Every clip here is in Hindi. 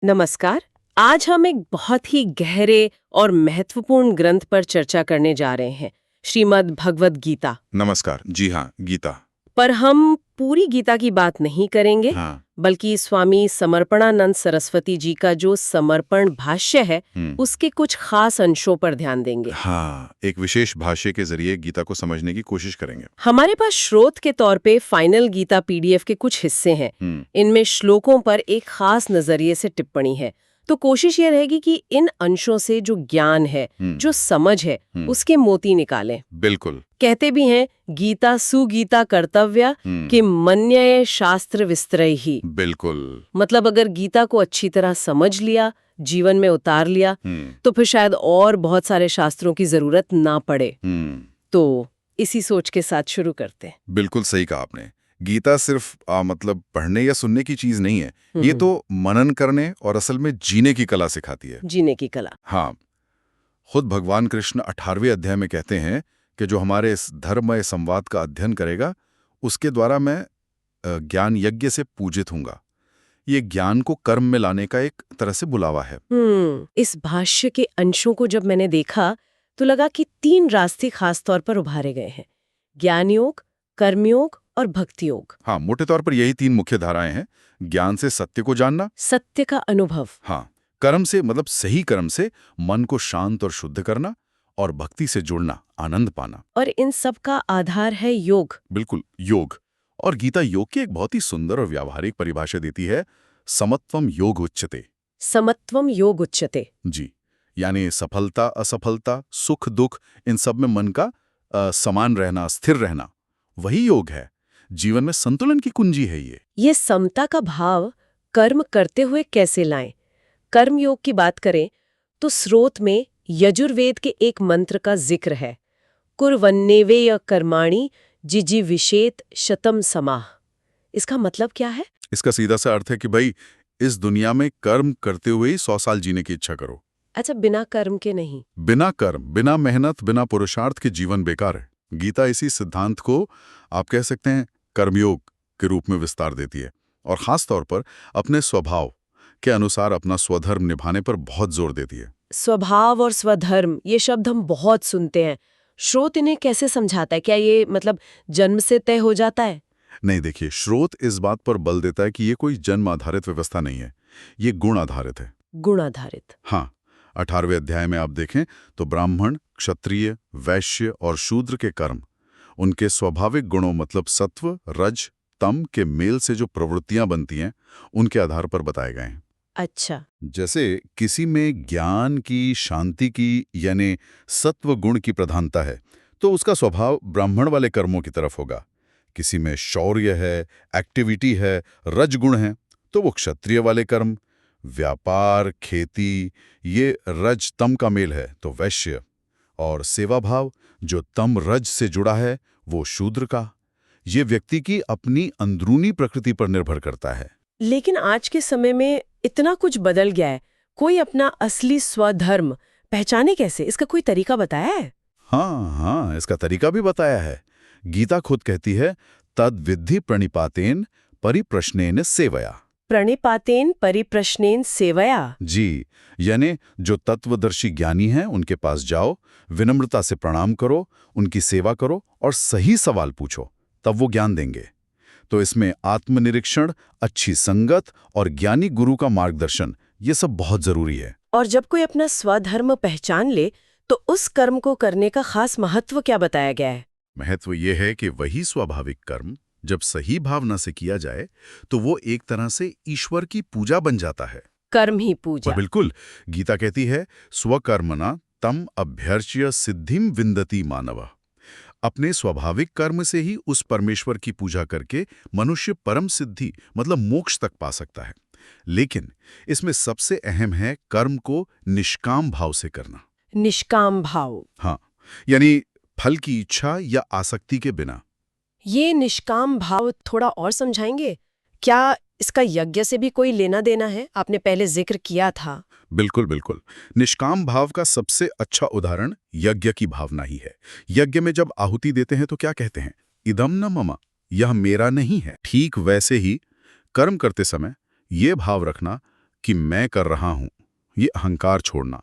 नमस्कार। आज हम एक बहुत ही गहरे और महत्वपूर्ण ग्रंथ पर चर्चा करने जा रहे हैं, श्रीमद् भगवद गीता। नमस्कार। जी हाँ, गीता। पर हम पूरी गीता की बात नहीं करेंगे, हाँ। बल्कि स्वामी समर्पणानंद सरस्वती जी का जो समर्पण भाष्य है, उसके कुछ खास अंशों पर ध्यान देंगे। हाँ, एक विशेष भाष्य के जरिए गीता को समझने की कोशिश करेंगे। हमारे पास स्रोत के तौर पे फाइनल गीता पीडीएफ के कुछ हिस्से हैं। इनमें श्लोकों पर एक खास नजरिए से टिप्पणी है। तो कोशिश ये रहेगी कि इन अंशों से जो ज्ञान है, जो समझ है, उसके मोती निकालें। बिल्कुल। कहते भी हैं गीता सुगीता कर्तव्य कि मन्यये शास्त्र विस्तरैहि। बिल्कुल। मतलब अगर गीता को अच्छी तरह समझ लिया, जीवन में उतार लिया, तो फिर शायद और बहुत सारे शास्त्रों की जरूरत ना पड़े। तो इसी सोच के साथ शुरू करते हैं। बिल्कुल सही कहा आपने। गीता सिर्फ मतलब पढ़ने या सुनने की चीज नहीं है, ये तो मनन करने और असल में जीने की कला सिखाती है। जीने की कला। हाँ, खुद भगवान कृष्ण 18वें अध्याय में कहते हैं कि जो हमारे इस धर्ममय संवाद का अध्ययन करेगा, उसके द्वारा मैं ज्ञान यज्ञ से पूजित हूंगा। ये ज्ञान को कर्म में लाने का एक तरह से बुलावा है। इस भाष्य के अंशों को जब मैंने देखा तो लगा कि 3 रास्ते खास तौर पर उभारे गए हैं: ज्ञान योग, कर्मयोग और भक्ति योग। हाँ, मोटे तौर पर यही 3 मुख्य धाराएं हैं। ज्ञान से सत्य को जानना, सत्य का अनुभव। हाँ, कर्म से मतलब सही कर्म से मन को शांत और शुद्ध करना, और भक्ति से जुड़ना, आनंद पाना। और इन सब का आधार है योग। बिल्कुल, योग। और गीता योग की एक बहुत ही सुंदर और व्यावहारिक परिभाषा देती है, समत्वम योग उच्यते। समत्वम योग उच्यते। जी, यानी सफलता असफलता, सुख दुख, इन सब में मन का समान रहना, स्थिर रहना, वही योग है। जीवन में संतुलन की कुंजी है ये। ये समता का भाव कर्म करते हुए कैसे लाएं? कर्म योग की बात करें तो स्रोत में यजुर्वेद के एक मंत्र का जिक्र है, कुर्वन्नेवेय कर्माणि जिजीविषेत शतम समाह। इसका मतलब क्या है? इसका सीधा सा अर्थ है कि भाई, इस दुनिया में कर्म करते हुए ही 100 साल जीने की इच्छा करो। अच्छा, बिना कर्म के नहीं? बिना कर्म, बिना मेहनत, बिना पुरुषार्थ के जीवन बेकार है। गीता इसी सिद्धांत को आप कह सकते हैं कर्मयोग के रूप में विस्तार देती है, और खास तौर पर अपने स्वभाव के अनुसार अपना स्वधर्म निभाने पर बहुत जोर देती है। स्वभाव और स्वधर्म, ये शब्द हम बहुत सुनते हैं। श्रोत इन्हें कैसे समझाता है? क्या ये मतलब जन्म से तय हो जाता है? नहीं, देखिए, स्रोत इस बात पर बल देता है कि ये कोई जन्म आधारित व्यवस्था नहीं है, ये गुण आधारित है। गुण आधारित। हाँ, 18वें अध्याय में आप देखें तो ब्राह्मण, क्षत्रिय, वैश्य और शूद्र के कर्म उनके स्वाभाविक गुणों मतलब सत्व, रज, तम के मेल से जो प्रवृत्तियां बनती हैं, उनके आधार पर बताए गए हैं। अच्छा। जैसे किसी में ज्ञान की, शांति की यानी सत्व गुण की प्रधानता है, तो उसका स्वभाव ब्राह्मण वाले कर्मों की तरफ होगा। किसी में शौर्य है, एक्टिविटी है, रजगुण है, तो वो क्षत्रिय वाले कर्म। व्यापार, खेती, ये रज तम का मेल है तो वैश्य। और सेवा भाव जो तम रज से जुड़ा है, वो शूद्र का। ये व्यक्ति की अपनी अंदरूनी प्रकृति पर निर्भर करता है। लेकिन आज के समय में इतना कुछ बदल गया है, कोई अपना असली स्वधर्म पहचाने कैसे? इसका कोई तरीका बताया है? हाँ, इसका तरीका भी बताया है। गीता खुद कहती है, तद विद्धि प्रणिपातेन परिप्रश्नेन सेवया। प्रणिपातेन परिप्रश्नेन सेवया। जी, यानी जो तत्वदर्शी ज्ञानी हैं उनके पास जाओ, विनम्रता से प्रणाम करो, उनकी सेवा करो और सही सवाल पूछो, तब वो ज्ञान देंगे। तो इसमें आत्मनिरीक्षण, अच्छी संगत और ज्ञानी गुरु का मार्गदर्शन, ये सब बहुत जरूरी है। और जब कोई अपना स्वधर्म पहचान ले तो उस कर्म को करने का खास महत्व क्या बताया गया है? महत्व ये है कि वही स्वाभाविक कर्म जब सही भावना से किया जाए तो वो एक तरह से ईश्वर की पूजा बन जाता है। कर्म ही पूजा। बिल्कुल। गीता कहती है, स्वकर्मणा तम अभ्यर्च्य सिद्धिम विन्दति मानव। अपने स्वाभाविक कर्म से ही उस परमेश्वर की पूजा करके मनुष्य परम सिद्धि मतलब मोक्ष तक पा सकता है। लेकिन इसमें सबसे अहम है कर्म को निष्काम भाव से करना। निष्काम भाव। हाँ, यानी फल की इच्छा या आसक्ति के बिना। ये निष्काम भाव थोड़ा और समझाएंगे? क्या इसका यज्ञ से भी कोई लेना देना है? आपने पहले जिक्र किया था। बिल्कुल बिल्कुल। निष्काम भाव का सबसे अच्छा उदाहरण यज्ञ की भावना ही है। यज्ञ में जब आहुति देते हैं तो क्या कहते हैं? इदम न मम, यह मेरा नहीं है। ठीक वैसे ही कर्म करते समय ये भाव रखना कि मैं कर रहा हूं, ये अहंकार छोड़ना।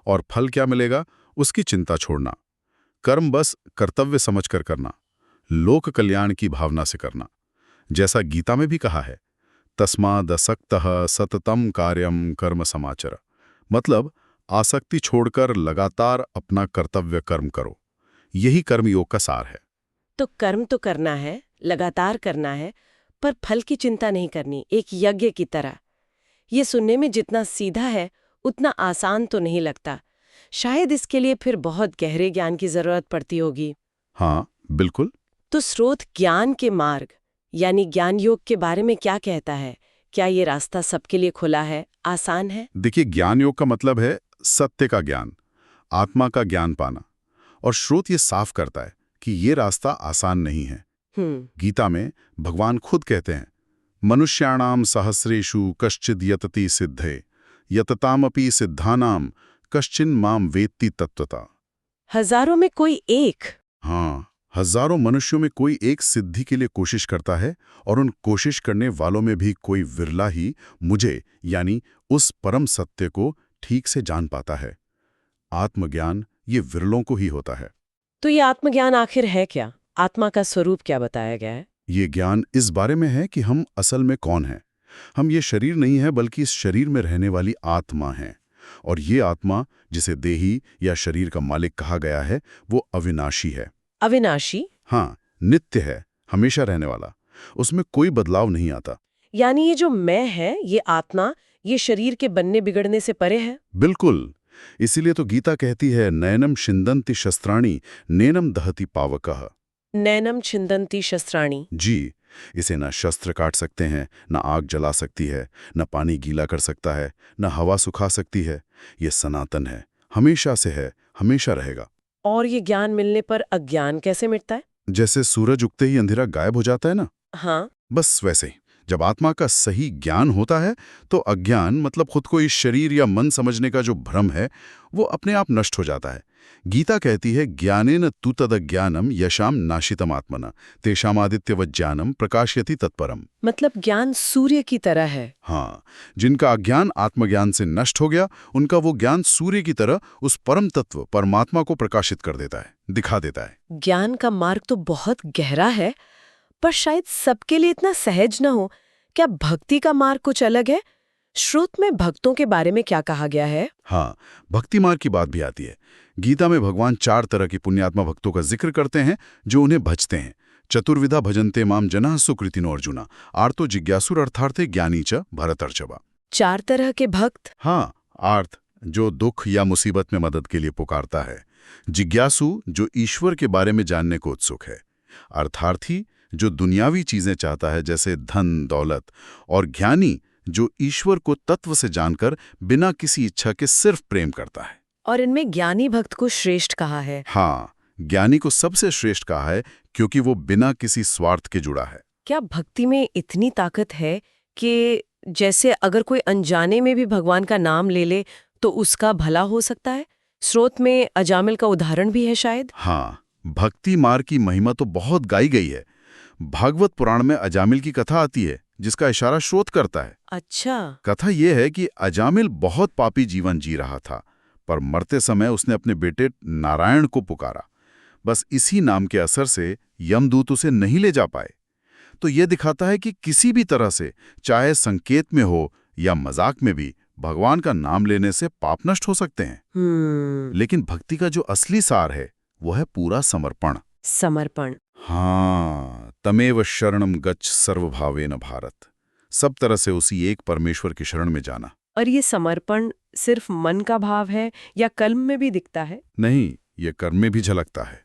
और फल क्या मिलेगा, उसकी चिंता छोड़ना। कर्म बस कर्तव्य समझकर करना, लोक कल्याण की भावना से करना। जैसा गीता में भी कहा है, तस्मादसक्तः सततम कार्यम कर्म समाचर। मतलब आसक्ति छोड़कर लगातार अपना कर्तव्य कर्म करो। यही कर्मयोग का सार है। तो कर्म तो करना है, लगातार करना है, पर फल की चिंता नहीं करनी, एक यज्ञ की तरह। ये सुनने में जितना सीधा है उतना आसान तो नहीं लगता। शायद इसके लिए फिर बहुत गहरे ज्ञान की जरूरत पड़ती होगी। हाँ, बिल्कुल। तो स्रोत ज्ञान के मार्ग यानी ज्ञान योग के बारे में क्या कहता है? क्या ये रास्ता सबके लिए खुला है, आसान है? देखिए, ज्ञान योग का मतलब है सत्य का ज्ञान, आत्मा का ज्ञान पाना। और स्रोत ये साफ करता है कि ये रास्ता आसान नहीं है। गीता में भगवान खुद कहते हैं, मनुष्याणाम सहस्रेषु कश्चिद यतति सिद्धे यततामपि सिद्धानाम कश्चिन माम वेत्ति तत्वता। हजारों में कोई एक। हाँ, हजारों मनुष्यों में कोई एक सिद्धि के लिए कोशिश करता है, और उन कोशिश करने वालों में भी कोई विरला ही मुझे यानी उस परम सत्य को ठीक से जान पाता है। आत्मज्ञान ये विरलों को ही होता है। तो ये आत्मज्ञान आखिर है क्या? आत्मा का स्वरूप क्या बताया गया है? ये ज्ञान इस बारे में है कि हम असल में कौन हैं। हम ये शरीर नहीं है, बल्कि इस शरीर में रहने वाली आत्मा हैं। और ये आत्मा, जिसे देही या शरीर का मालिक कहा गया है, वो अविनाशी है। अविनाशी? हाँ, नित्य है, हमेशा रहने वाला। उसमें कोई बदलाव नहीं आता। यानी ये जो मैं है, ये आत्मा, ये शरीर के बनने बिगड़ने से परे है? बिल्कुल। इसीलिए तो गीता कहती है, नैनम छिन्दन्ति शस्त्राणि नैनम दहति पावकः। नैनम छिन्दन्ति शस्त्राणि। जी, इसे न शस्त्र काट सकते हैं, न आग जला सकती है, न पानी गीला कर सकता है, न हवा सुखा सकती है। ये सनातन है, हमेशा से है, हमेशा रहेगा। और ये ज्ञान मिलने पर अज्ञान कैसे मिटता है? जैसे सूरज उगते ही अंधेरा गायब हो जाता है ना, हाँ। बस वैसे ही जब आत्मा का सही ज्ञान होता है, तो अज्ञान मतलब खुद को इस शरीर या मन समझने का जो भ्रम है, वो अपने आप नष्ट हो जाता है। गीता कहती है, ज्ञानेन तु तदज्ञानम यशाम नाशितम आत्मना तेषामादित्यवत् ज्ञानम प्रकाशयति तत्परम। मतलब ज्ञान सूर्य की तरह है। हाँ, जिनका अज्ञान आत्मज्ञान से नष्ट हो गया, उनका वो ज्ञान सूर्य की तरह उस परम तत्व परमात्मा को प्रकाशित कर देता है, दिखा देता है। ज्ञान का मार्ग तो बहुत गहरा है, पर शायद सबके लिए इतना सहज न हो। क्या भक्ति का मार्ग कुछ अलग है? श्रुत में भक्तों के बारे में क्या कहा गया है? हाँ, भक्ति मार्ग की बात भी आती है। गीता में भगवान 4 तरह की पुण्यात्मा भक्तों का जिक्र करते हैं जो उन्हें भजते हैं। चतुर्विधा भजन्ते माम जनाः सुकृतिनो अर्जुना आर्तो जिज्ञासुर अर्थार्थे ज्ञानी च भरतर्षभा। 4 तरह के भक्त? हाँ, आर्थ जो दुख या मुसीबत में मदद के लिए पुकारता है, जिज्ञासु जो ईश्वर के बारे में जानने को उत्सुक है, अर्थार्थी जो दुनियावी चीजें चाहता है जैसे धन दौलत, और ज्ञानी जो ईश्वर को तत्व से जानकर बिना किसी इच्छा के सिर्फ प्रेम करता है। और इनमें ज्ञानी भक्त को श्रेष्ठ कहा है। हाँ, ज्ञानी को सबसे श्रेष्ठ कहा है क्योंकि वो बिना किसी स्वार्थ के जुड़ा है। क्या भक्ति में इतनी ताकत है कि जैसे अगर कोई अनजाने में भी भगवान का नाम ले ले तो उसका भला हो सकता है? स्रोत में अजामिल का उदाहरण भी है शायद। हाँ, भक्ति मार्ग की महिमा तो बहुत गाई गई है। भागवत पुराण में अजामिल की कथा आती है जिसका इशारा स्रोत करता है। अच्छा। कथा यह है कि अजामिल बहुत पापी जीवन जी रहा था, पर मरते समय उसने अपने बेटे नारायण को पुकारा। बस इसी नाम के असर से यमदूत उसे नहीं ले जा पाए। तो यह दिखाता है कि किसी भी तरह से, चाहे संकेत में हो या मजाक में भी, भगवान का नाम लेने से पाप नष्ट हो सकते हैं। लेकिन भक्ति का जो असली सार है वो है पूरा समर्पण। समर्पण। हाँ, तमेव शरणम गच्छ सर्वभावेन भारत। सब तरह से उसी एक परमेश्वर की शरण में जाना। और ये समर्पण सिर्फ मन का भाव है या कर्म में भी दिखता है? नहीं, ये कर्म में भी झलकता है।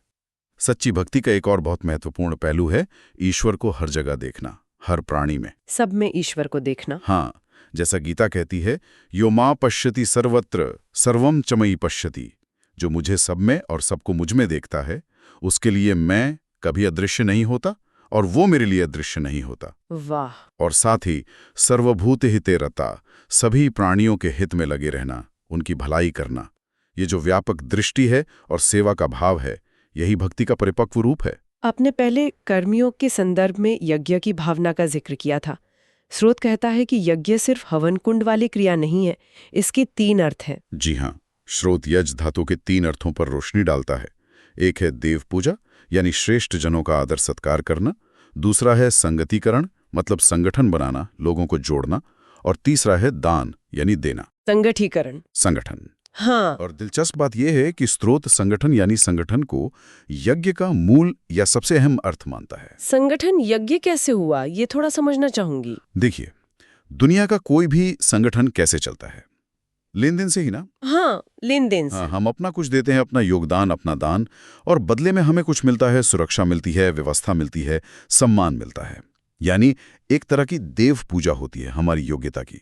सच्ची भक्ति का एक और बहुत महत्वपूर्ण पहलू है ईश्वर को हर जगह देखना, हर प्राणी में। सब में ईश्वर को देखना। हाँ, जैसा गीता कहती है, यो मां पश्यति सर्वत्र सर्वम च मयि पश्यति। जो मुझे सब में और सबको मुझ में देखता है, उसके लिए मैं कभी अदृश्य नहीं होता और वो मेरे लिए अदृश्य नहीं होता। वाह। और साथ ही सर्वभूत हिते रता, सभी प्राणियों के हित में लगे रहना, उनकी भलाई करना। ये जो व्यापक दृष्टि है और सेवा का भाव है, यही भक्ति का परिपक्व रूप है। आपने पहले कर्मयोग के संदर्भ में यज्ञ की भावना का जिक्र किया था। स्रोत कहता है कि यज्ञ सिर्फ हवन कुंड वाली क्रिया नहीं है, इसके 3 अर्थ हैं। जी हाँ, श्रोत यज धातु के 3 अर्थों पर रोशनी डालता है। एक है देव पूजा यानी श्रेष्ठ जनों का आदर सत्कार करना, दूसरा है संगतिकरण मतलब संगठन बनाना, लोगों को जोड़ना, और तीसरा है दान यानी देना, संगठीकरण। संगठन। हाँ, और दिलचस्प बात यह है कि स्रोत संगठन यानी संगठन को यज्ञ का मूल या सबसे अहम अर्थ मानता है। संगठन यज्ञ कैसे हुआ, ये थोड़ा समझना चाहूंगी। देखिए, दुनिया का कोई भी संगठन कैसे चलता है? लेन देन से ही ना। हाँ, लेन देन से। हाँ, हम अपना कुछ देते हैं, अपना योगदान, अपना दान, और बदले में हमें कुछ मिलता है, सुरक्षा मिलती है, व्यवस्था मिलती है, सम्मान मिलता है। यानी एक तरह की देव पूजा होती है हमारी योग्यता की।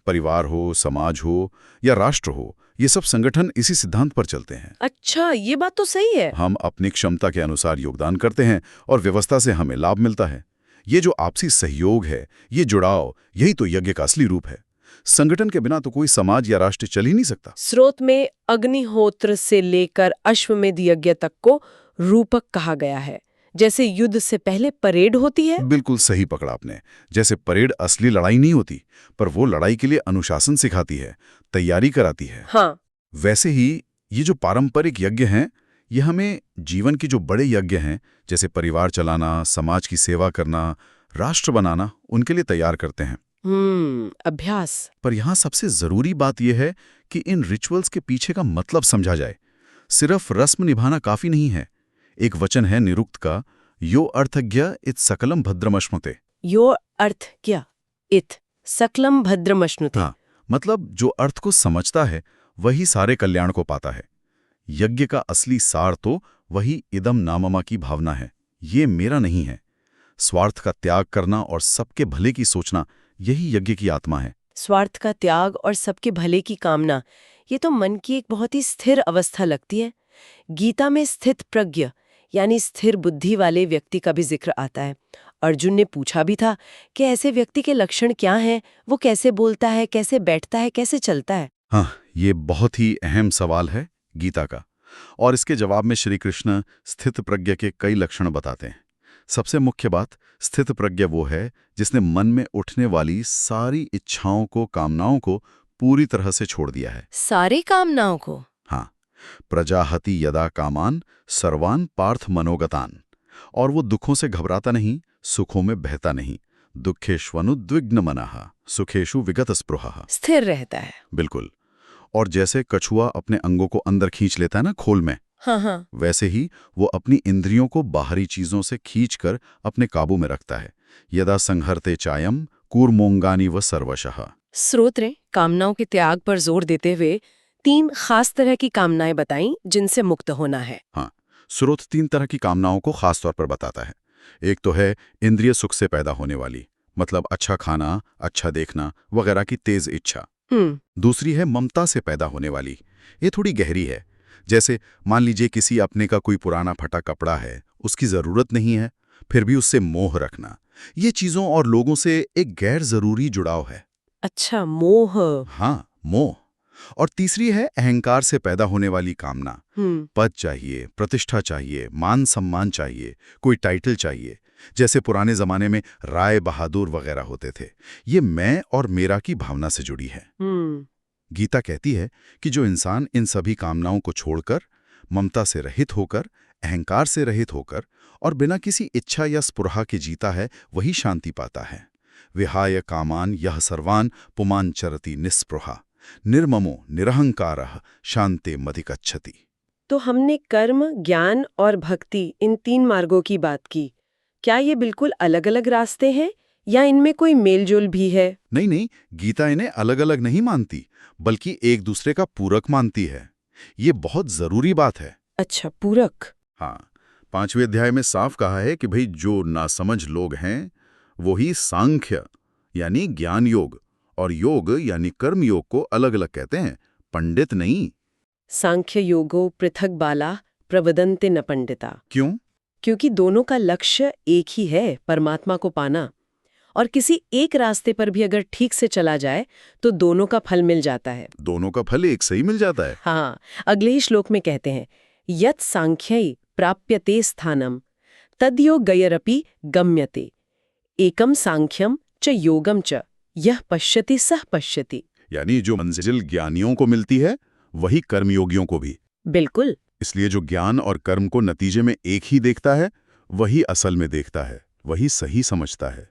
परिवार हो, समाज हो या राष्ट्र हो, ये सब संगठन इसी सिद्धांत पर चलते हैं। अच्छा, ये बात तो सही है। हम अपनी क्षमता के अनुसार योगदान करते हैं और व्यवस्था से हमें लाभ मिलता है। ये जो आपसी सहयोग है, ये जुड़ाव, यही तो यज्ञ का असली रूप है। संगठन के बिना तो कोई समाज या राष्ट्र चल ही नहीं सकता। स्रोत में अग्निहोत्र से लेकर अश्वमेध यज्ञ तक को रूपक कहा गया है, जैसे युद्ध से पहले परेड होती है। बिल्कुल सही पकड़ा आपने। जैसे परेड असली लड़ाई नहीं होती, पर वो लड़ाई के लिए अनुशासन सिखाती है, तैयारी कराती है। हाँ, वैसे ही ये जो पारंपरिक यज्ञ हैं, ये हमें जीवन के जो बड़े यज्ञ हैं, जैसे परिवार चलाना, समाज की सेवा करना, राष्ट्र बनाना, उनके लिए तैयार करते हैं। अभ्यास। पर यहाँ सबसे जरूरी बात यह है कि इन रिचुअल्स के पीछे का मतलब समझा जाए। सिर्फ रस्म निभाना काफी नहीं है। एक वचन है निरुक्त का, यो अर्थज्ञ इत सकलम भद्रमश्नुते। यो अर्थ क्या? इत सकलम भद्रमश्नुते। हाँ, मतलब जो अर्थ को समझता है वही सारे कल्याण को पाता है। यज्ञ का असली सार तो वही इदम नाममा की भावना है, ये मेरा नहीं है। स्वार्थ का त्याग करना और सबके भले की सोचना, यही यज्ञ की आत्मा है। स्वार्थ का त्याग और सबके भले की कामना, ये तो मन की एक बहुत ही स्थिर अवस्था लगती है। गीता में स्थित प्रज्ञ यानी स्थिर बुद्धि वाले व्यक्ति का भी जिक्र आता है। अर्जुन ने पूछा भी था कि ऐसे व्यक्ति के लक्षण क्या हैं, वो कैसे बोलता है, कैसे बैठता है, कैसे चलता है। हाँ, ये बहुत ही अहम सवाल है गीता का, और इसके जवाब में श्री कृष्ण स्थित प्रज्ञ के कई लक्षण बताते हैं। सबसे मुख्य बात, स्थित प्रज्ञ वो है जिसने मन में उठने वाली सारी इच्छाओं को, कामनाओं को पूरी तरह से छोड़ दिया है। सारी कामनाओं को? हाँ, प्रजाहति यदा कामान सर्वान पार्थ मनोगतान। और वो दुखों से घबराता नहीं, सुखों में बहता नहीं। दुखेष्वनुद्विग्न मनः सुखेषु विगत स्पृहः। स्थिर रहता है। बिल्कुल। और जैसे कछुआ अपने अंगों को अंदर खींच लेता है ना खोल में, हाँ, वैसे ही वो अपनी इंद्रियों को बाहरी चीजों से खींचकर अपने काबू में रखता है। यदा संहरते चायम कूर्मोंगानी व सर्वशः। स्रोत ने कामनाओं के त्याग पर जोर देते हुए 3 खास तरह की कामनाएं बताईं जिनसे मुक्त होना है। हाँ, स्रोत 3 तरह की कामनाओं को खास तौर पर बताता है। एक तो है इंद्रिय सुख से पैदा होने वाली, मतलब अच्छा खाना, अच्छा देखना वगैरह की तेज इच्छा। दूसरी है ममता से पैदा होने वाली, ये थोड़ी गहरी है। जैसे मान लीजिए किसी अपने का कोई पुराना फटा कपड़ा है, उसकी जरूरत नहीं है, फिर भी उससे मोह रखना। ये चीजों और लोगों से एक गैर जरूरी जुड़ाव है। अच्छा, मोह। हाँ, मोह। और तीसरी है अहंकार से पैदा होने वाली कामना। पद चाहिए, प्रतिष्ठा चाहिए, मान सम्मान चाहिए, कोई टाइटल चाहिए। जैसे पुराने जमाने में राय बहादुर वगैरह होते थे। ये मैं और मेरा की भावना से जुड़ी है। गीता कहती है कि जो इंसान इन सभी कामनाओं को छोड़कर, ममता से रहित होकर, अहंकार से रहित होकर और बिना किसी इच्छा या स्पृहा के जीता है, वही शांति पाता है। विहाय कामान यह सर्वान पुमान चरति निस्पृहा निर्ममो निरहंकारः शांते मधिगच्छति। तो हमने कर्म, ज्ञान और भक्ति इन 3 मार्गों की बात की। क्या ये बिल्कुल अलग-अलग रास्ते हैं या इनमें कोई मेलजोल भी है? नहीं, गीता इन्हें अलग अलग नहीं मानती, बल्कि एक दूसरे का पूरक मानती है। ये बहुत जरूरी बात है। अच्छा, पूरक। हाँ, 5वें अध्याय में साफ कहा है कि भाई जो नासमझ लोग हैं वो ही सांख्य यानी ज्ञान योग और योग यानी कर्म योग को अलग अलग कहते हैं, पंडित नहीं। सांख्य योगो पृथक बाला प्रवदन्ते न पंडिता। क्यों? क्योंकि दोनों का लक्ष्य एक ही है, परमात्मा को पाना। और किसी एक रास्ते पर भी अगर ठीक से चला जाए तो दोनों का फल मिल जाता है। दोनों का फल एक सही मिल जाता है। हाँ, अगले ही श्लोक में कहते हैं, यत् सांख्यै प्राप्यते स्थानम तद्यो गयरपि गम्यते एकम सांख्यम च योगम च यह पश्यति सह पश्यति। यानी जो मंजिल ज्ञानियों को मिलती है वही कर्मयोगियों को भी। बिल्कुल। इसलिए जो ज्ञान और कर्म को नतीजे में एक ही देखता है वही असल में देखता है, वही सही समझता है।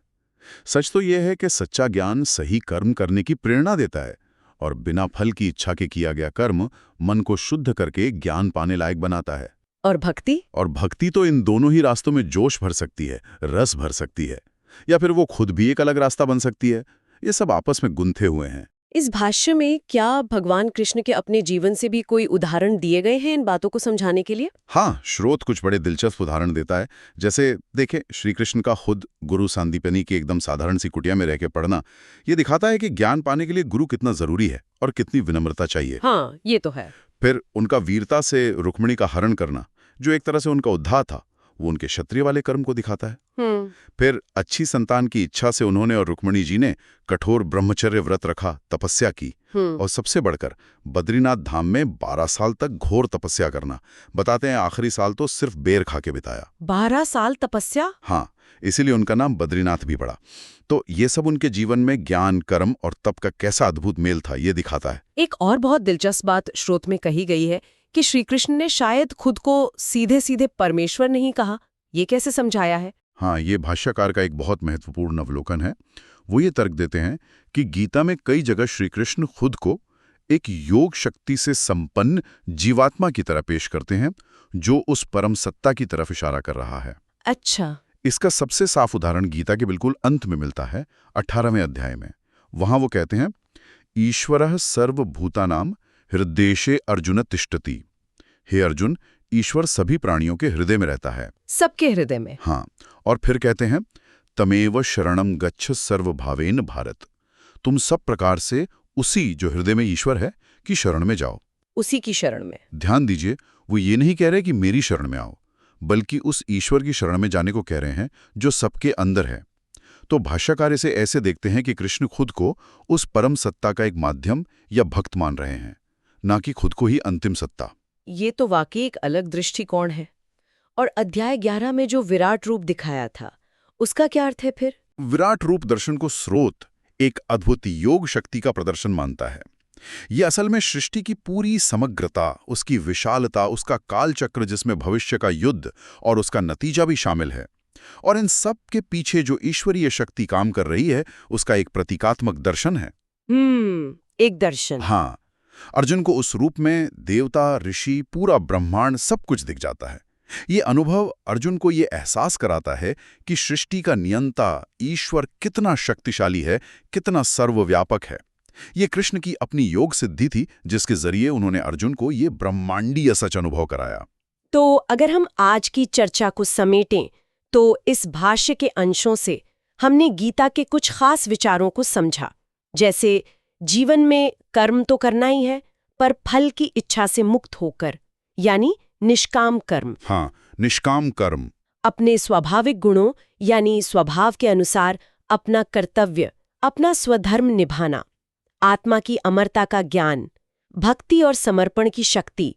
सच तो यह है कि सच्चा ज्ञान सही कर्म करने की प्रेरणा देता है और बिना फल की इच्छा के किया गया कर्म मन को शुद्ध करके ज्ञान पाने लायक बनाता है। और भक्ति? और भक्ति तो इन दोनों ही रास्तों में जोश भर सकती है, रस भर सकती है, या फिर वो खुद भी एक अलग रास्ता बन सकती है। ये सब आपस में गुंथे हुए हैं। इस भाष्य में क्या भगवान कृष्ण के अपने जीवन से भी कोई उदाहरण दिए गए हैं इन बातों को समझाने के लिए? हाँ, स्रोत कुछ बड़े दिलचस्प उदाहरण देता है। जैसे देखें, श्री कृष्ण का खुद गुरु सांदीपनी की एकदम साधारण सी कुटिया में रह के पढ़ना, ये दिखाता है कि ज्ञान पाने के लिए गुरु कितना जरूरी है और कितनी विनम्रता चाहिए। हाँ, ये तो है। फिर उनका वीरता से रुक्मिणी का हरण करना, जो एक तरह से उनका उद्धार था, वो उनके क्षत्रिय वाले कर्म को दिखाता है। फिर अच्छी संतान की इच्छा से उन्होंने और रुक्मिणी जी ने कठोर ब्रह्मचर्य व्रत रखा, तपस्या की। और सबसे बढ़कर बद्रीनाथ धाम में 12 साल तक घोर तपस्या करना। बताते हैं आखिरी साल तो सिर्फ बेर खा के बिताया। 12 साल तपस्या? हाँ, इसीलिए उनका नाम बद्रीनाथ भी पड़ा। तो ये सब उनके जीवन में ज्ञान, कर्म और तप का कैसा अद्भुत मेल था, ये दिखाता है। एक और बहुत दिलचस्प बात श्रोत में कही गई है कि श्री कृष्ण ने शायद खुद को सीधे सीधे परमेश्वर नहीं कहा। ये कैसे समझाया है? हाँ, ये भाष्यकार का एक बहुत महत्वपूर्ण अवलोकन है। वो ये तर्क देते हैं कि गीता में कई जगह श्री कृष्ण खुद को एक योग शक्ति से संपन्न जीवात्मा की तरह पेश करते हैं, जो उस परम सत्ता की तरफ इशारा कर रहा है। अच्छा। इसका सबसे साफ उदाहरण गीता के बिल्कुल अंत में मिलता है, 18वें अध्याय में। वहां वो कहते हैं, ईश्वरः सर्वभूतानां हृदयेशे अर्जुन तिष्ठति। हे अर्जुन, ईश्वर सभी प्राणियों के हृदय में रहता है। सबके हृदय में? हाँ। और फिर कहते हैं, तमेव शरणम गच्छ सर्वभावेन भारत। तुम सब प्रकार से उसी, जो हृदय में ईश्वर है, की शरण में जाओ। उसी की शरण में? ध्यान दीजिए, वो ये नहीं कह रहे कि मेरी शरण में आओ, बल्कि उस ईश्वर की शरण में जाने को कह रहे हैं जो सबके अंदर है। तो भाष्यकार इसे ऐसे देखते हैं कि कृष्ण खुद को उस परम सत्ता का एक माध्यम या भक्त मान रहे हैं, ना कि खुद को ही अंतिम सत्ता। ये तो वाकई एक अलग दृष्टिकोण है। और अध्याय 11 में जो विराट रूप दिखाया था, उसका क्या अर्थ है फिर? विराट रूप दर्शन को स्रोत एक अद्भुत योग शक्ति का प्रदर्शन मानता है। ये असल में सृष्टि की पूरी समग्रता, उसकी विशालता, उसका कालचक्र जिसमें भविष्य का युद्ध और उसका नतीजा भी शामिल है। और इन सब के पीछे जो ईश्वरीय शक्ति काम कर रही है, उसका एक प्रतीकात्मक दर्शन है। एक दर्शन। हाँ, अर्जुन को उस रूप में देवता, ऋषि, पूरा ब्रह्मांड सब कुछ दिख जाता है। ये अनुभव अर्जुन को ये एहसास कराता है कि सृष्टि का नियंता ईश्वर कितना शक्तिशाली है, कितना सर्वव्यापक है। ये कृष्ण की अपनी योग सिद्धि थी, जिसके जरिए उन्होंने अर्जुन को ये ब्रह्मांडीय सच अनुभव कराया। तो अगर हम आज की चर्चा को समेटें, तो इस भाष्य के अंशों से हमने गीता के कुछ खास विचारों को समझा। जैसे जीवन में कर्म तो करना ही है, पर फल की इच्छा से मुक्त होकर, यानी निष्काम कर्म। हाँ, निष्काम कर्म। अपने स्वाभाविक गुणों यानी स्वभाव के अनुसार अपना कर्तव्य, अपना स्वधर्म निभाना, आत्मा की अमरता का ज्ञान, भक्ति और समर्पण की शक्ति,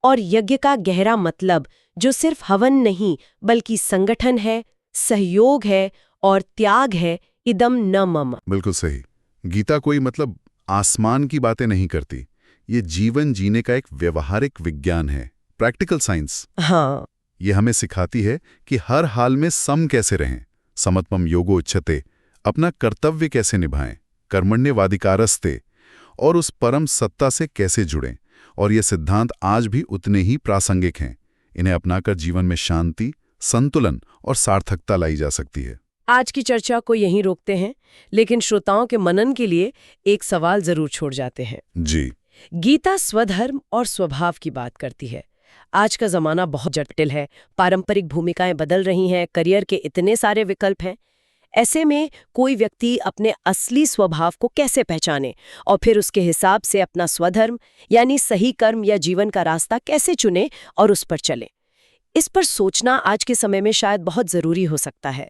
और यज्ञ का गहरा मतलब जो सिर्फ हवन नहीं बल्कि संगठन है, सहयोग है और त्याग है, इदम न मम। बिल्कुल सही। गीता कोई मतलब आसमान की बातें नहीं करती। ये जीवन जीने का एक व्यवहारिक विज्ञान है, प्रैक्टिकल साइंस। हाँ, ये हमें सिखाती है कि हर हाल में सम कैसे रहें, समत्वम योगो उच्यते, अपना कर्तव्य कैसे निभाएं, कर्मण्यवाधिकारस्ते, और उस परम सत्ता से कैसे जुड़ें। और ये सिद्धांत आज भी उतने ही प्रासंगिक हैं। इन्हें अपनाकर जीवन में शांति, संतुलन और सार्थकता लाई जा सकती है। आज की चर्चा को यहीं रोकते हैं, लेकिन श्रोताओं के मनन के लिए एक सवाल जरूर छोड़ जाते हैं। जी। गीता स्वधर्म और स्वभाव की बात करती है। आज का जमाना बहुत जटिल है, पारंपरिक भूमिकाएं बदल रही हैं, करियर के इतने सारे विकल्प हैं। ऐसे में कोई व्यक्ति अपने असली स्वभाव को कैसे पहचाने और फिर उसके हिसाब से अपना स्वधर्म यानी सही कर्म या जीवन का रास्ता कैसे चुने और उस पर चले? इस पर सोचना आज के समय में शायद बहुत जरूरी हो सकता है।